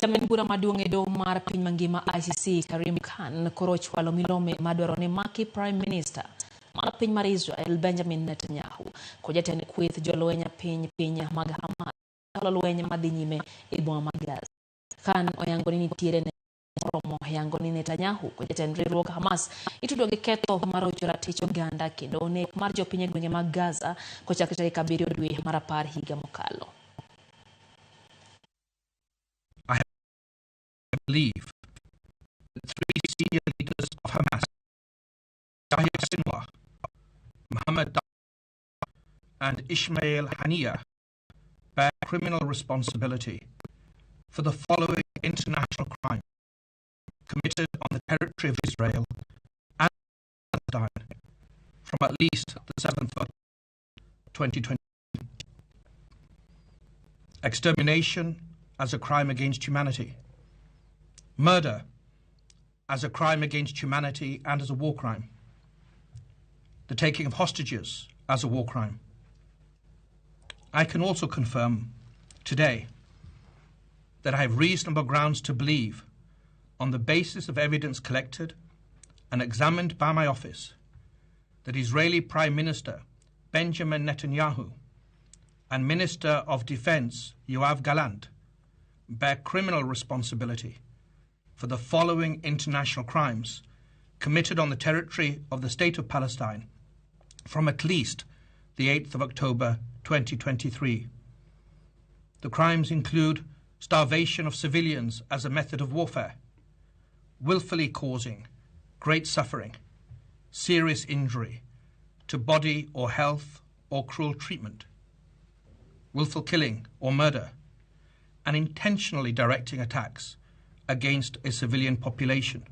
Jamin bura maduong' e doho mar piny mangima ICC Karim Khan koro ochwalo milome madwaro ni maki Prime Minister mar piny mar Israel Benjamin Netanyahu ko jatend kweth jolweny piny mag Hamas kalo lweny madhi nyime e boma mag Gaza. Khan oyango ni nitiere romo yango ni Netanyahu ko jatend riwruok Hamas itudo gi ketho mar ratich oganda kendo nek mar jopiny e gwenge mag Gaza ko chakre tarik 7 dwe mar 10 higa mokalo. I believe that 3 senior leaders of Hamas, Yahya Sinwar, Mohammed and Ismail Haniyeh, bear criminal responsibility for the following international crimes committed on the territory of Israel and Palestine from at least the 7th of 2020. Extermination as a crime against humanity. Murder as a crime against humanity and as a war crime. The taking of hostages as a war crime. I can also confirm today that I have reasonable grounds to believe, on the basis of evidence collected and examined by my office, that Israeli Prime Minister Benjamin Netanyahu and Minister of Defense Yoav Gallant bear criminal responsibility for the following international crimes committed on the territory of the State of Palestine from at least the 8th of October 2023. The crimes include starvation of civilians as a method of warfare, willfully causing great suffering, serious injury to body or health or cruel treatment, willful killing or murder, and intentionally directing attacks against a civilian population.